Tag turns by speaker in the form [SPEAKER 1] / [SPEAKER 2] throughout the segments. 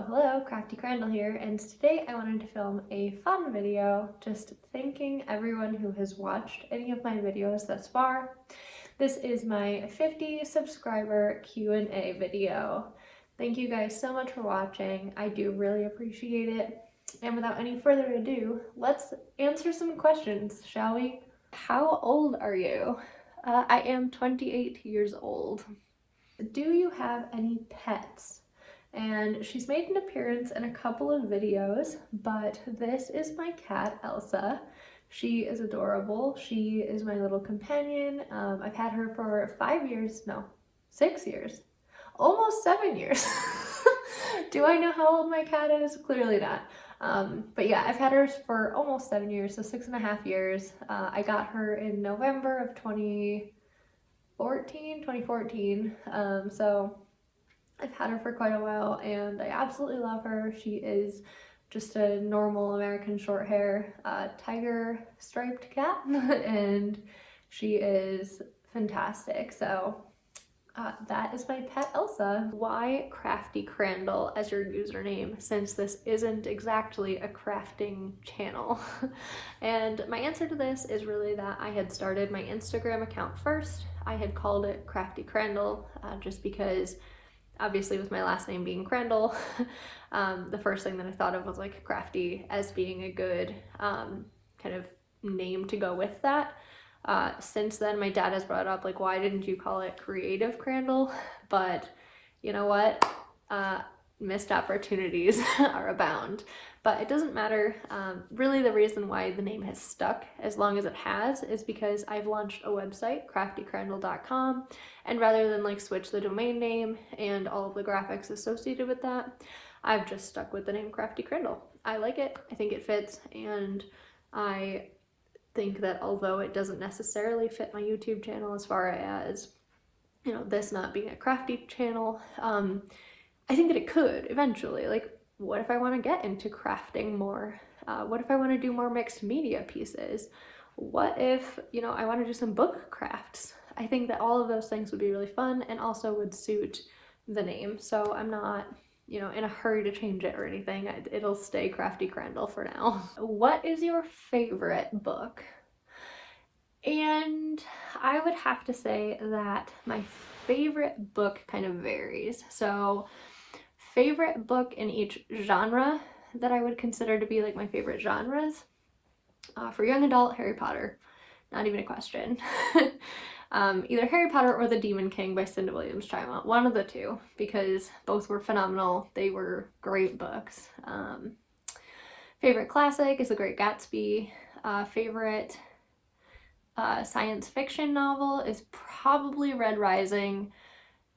[SPEAKER 1] Hello, Crafty Crandall here, and today I wanted to film a fun video just thanking everyone who has watched any of my videos thus far. This is my 50 subscriber Q&A video. Thank you guys so much for watching. I do really appreciate it. And without any further ado, let's answer some questions, shall we? How old are you? I am 28 years old. Do you have any pets? And she's made an appearance in a couple of videos, but this is my cat, Elsa. She is adorable. She is my little companion. I've had her for 6 years, almost 7 years. Do I know how old my cat is? Clearly not. But yeah, I've had her for almost 7 years, so 6.5 years. I got her in November of 2014. So I've had her for quite a while and I absolutely love her. She is just a normal American short hair tiger striped cat and she is fantastic. So that is my pet Elsa. Why Crafty Crandall as your username, since this isn't exactly a crafting channel? And my answer to this is really that I had started my Instagram account first. I had called it Crafty Crandall just because obviously with my last name being Crandall, the first thing that I thought of was like crafty as being a good kind of name to go with that. Since then, my dad has brought up like, why didn't you call it Creative Crandall? But you know what? Missed opportunities are abound. But it doesn't matter. Really the reason why the name has stuck as long as it has is because I've launched a website, craftycrandall.com, and rather than like switch the domain name and all of the graphics associated with that, I've just stuck with the name Crafty Crandall. I like it, I think it fits, and I think that although it doesn't necessarily fit my YouTube channel as far as, you know, this not being a crafty channel, I think that it could eventually. Like, what if I want to get into crafting more? What if I want to do more mixed media pieces? What if, you know, I want to do some book crafts? I think that all of those things would be really fun and also would suit the name. So I'm not, you know, in a hurry to change it or anything. It'll stay Crafty Crandall for now. What is your favorite book? And I would have to say that my favorite book kind of varies. So favorite book in each genre that I would consider to be like my favorite genres. For young adult, Harry Potter. Not even a question. Either Harry Potter or The Demon King by Cinda Williams-Chima. One of the two, because both were phenomenal. They were great books. Favorite classic is The Great Gatsby. Favorite science fiction novel is probably Red Rising,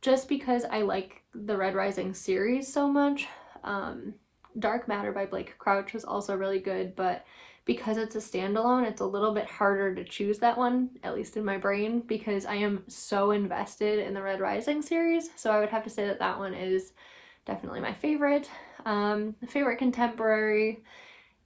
[SPEAKER 1] just because I like the Red Rising series so much. Dark Matter by Blake Crouch was also really good, but because it's a standalone, it's a little bit harder to choose that one, at least in my brain, because I am so invested in the Red Rising series. So I would have to say that that one is definitely my favorite. Favorite contemporary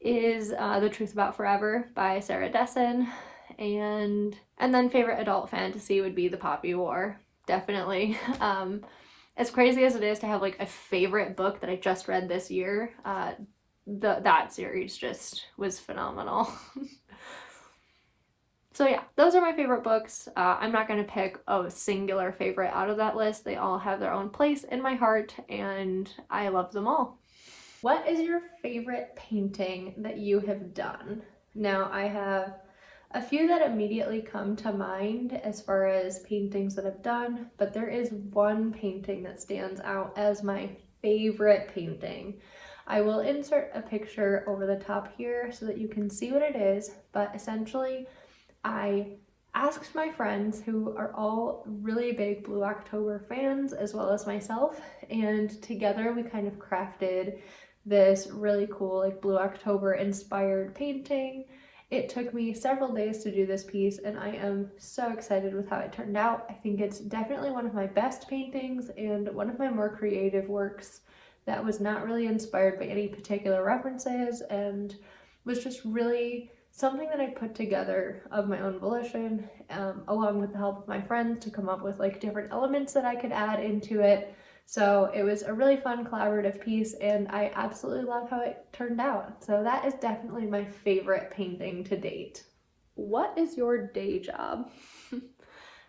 [SPEAKER 1] is The Truth About Forever by Sarah Dessen. And then favorite adult fantasy would be The Poppy War. Definitely. As crazy as it is to have like a favorite book that I just read this year, that series just was phenomenal. So yeah, those are my favorite books. I'm not going to pick a singular favorite out of that list. They all have their own place in my heart and I love them all. What is your favorite painting that you have done? Now, I have a few that immediately come to mind as far as paintings that I've done, but there is one painting that stands out as my favorite painting. I will insert a picture over the top here so that you can see what it is, but essentially I asked my friends, who are all really big Blue October fans as well as myself, and together we kind of crafted this really cool like Blue October inspired painting. It took me several days to do this piece and I am so excited with how it turned out. I think it's definitely one of my best paintings and one of my more creative works that was not really inspired by any particular references and was just really something that I put together of my own volition, along with the help of my friends to come up with like different elements that I could add into it So it was a really fun collaborative piece, and I absolutely love how it turned out. So that is definitely my favorite painting to date. What is your day job?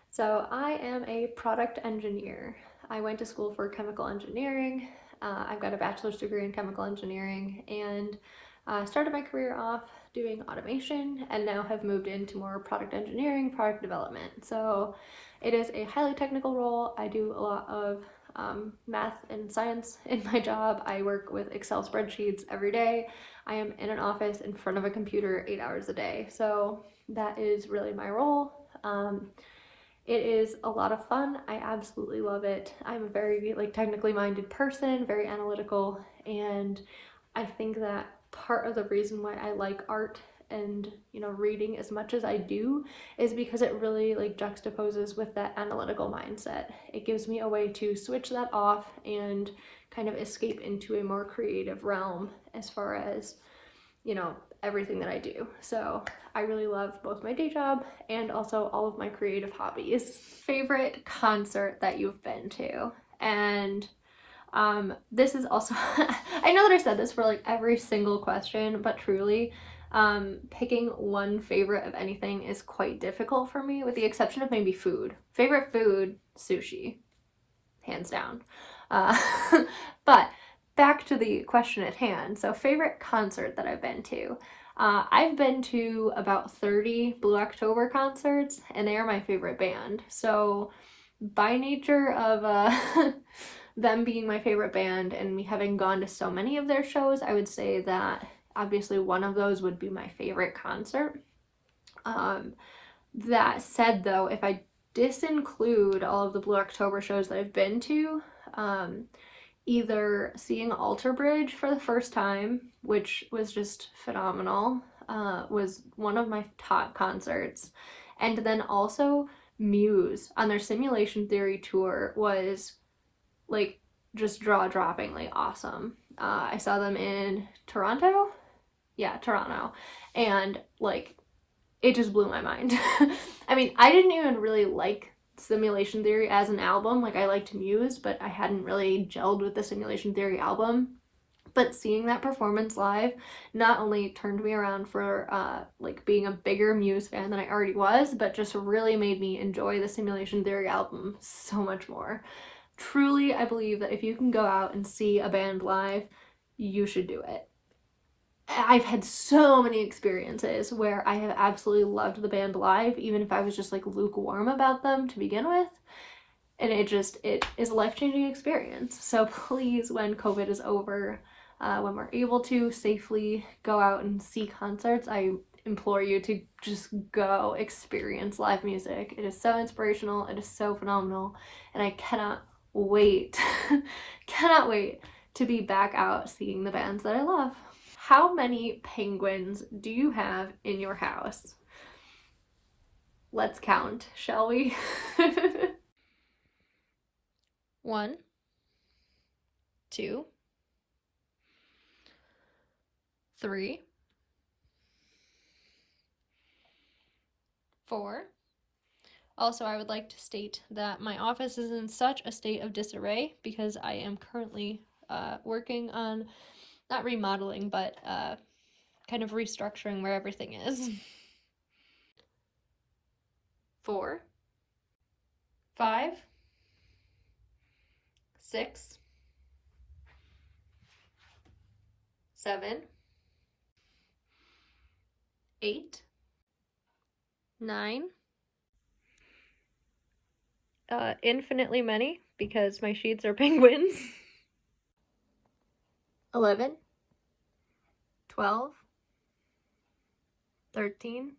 [SPEAKER 1] So I am a product engineer. I went to school for chemical engineering. I've got a bachelor's degree in chemical engineering, and started my career off doing automation and now have moved into more product engineering, product development. So it is a highly technical role. I do a lot of math and science in my job. I work with Excel spreadsheets every day. I am in an office in front of a computer 8 hours a day. So that is really my role. It is a lot of fun. I absolutely love it. I'm a very technically minded person, very analytical, and I think that part of the reason why I like art and reading as much as I do is because it really juxtaposes with that analytical mindset. It gives me a way to switch that off and kind of escape into a more creative realm as far as everything that I do. So I really love both my day job and also all of my creative hobbies. Favorite concert that you've been to? And this is also I know that I said this for every single question, but truly picking one favorite of anything is quite difficult for me, with the exception of maybe food. Favorite food, sushi, hands down. But back to the question at hand. So favorite concert that I've been to. I've been to about 30 Blue October concerts, and they are my favorite band. So by nature of them being my favorite band and me having gone to so many of their shows, I would say that obviously one of those would be my favorite concert. That said, though, if I disinclude all of the Blue October shows that I've been to, either seeing Alter Bridge for the first time, which was just phenomenal, was one of my top concerts, and then also Muse on their Simulation Theory tour was just jaw-droppingly awesome. I saw them in Toronto. Yeah, Toronto. And it just blew my mind. I mean, I didn't even really like Simulation Theory as an album. I liked Muse, but I hadn't really gelled with the Simulation Theory album. But seeing that performance live not only turned me around for being a bigger Muse fan than I already was, but just really made me enjoy the Simulation Theory album so much more. Truly, I believe that if you can go out and see a band live, you should do it. I've had so many experiences where I have absolutely loved the band live, even if I was just lukewarm about them to begin with. And it is a life-changing experience. So please, when COVID is over, when we're able to safely go out and see concerts, I implore you to just go experience live music. It is so inspirational, it is so phenomenal, and I cannot wait, cannot wait to be back out seeing the bands that I love. How many penguins do you have in your house? Let's count, shall we? 1, 2, 3, 4. Also, I would like to state that my office is in such a state of disarray because I am currently working on, not remodeling, but kind of restructuring where everything is. 4, 5, 6, 7, 8, 9, infinitely many because my sheets are penguins. 11, 12, 13,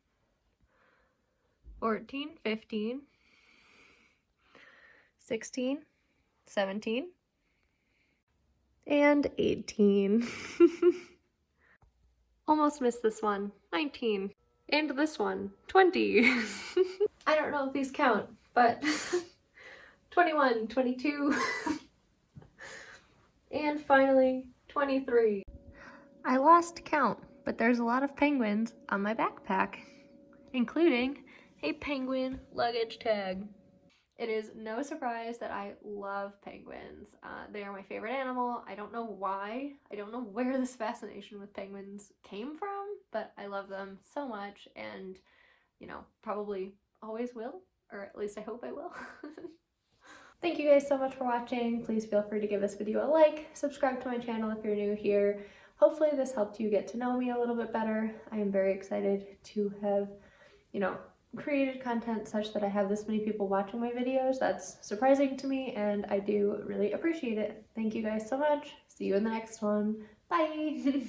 [SPEAKER 1] 14, 15, 16, 17, and 18. Almost missed this one. 19. And this one. 20. I don't know if these count, but 21, 22, and finally 23. I lost count, but there's a lot of penguins on my backpack, including a penguin luggage tag. It is no surprise that I love penguins. They are my favorite animal. I don't know why. I don't know where this fascination with penguins came from, but I love them so much and, you know, probably always will, or at least I hope I will. Thank you guys so much for watching. Please feel free to give this video a like, subscribe to my channel if you're new here. Hopefully this helped you get to know me a little bit better. I am very excited to have, you know, created content such that I have this many people watching my videos. That's surprising to me and I do really appreciate it. Thank you guys so much. See you in the next one. Bye!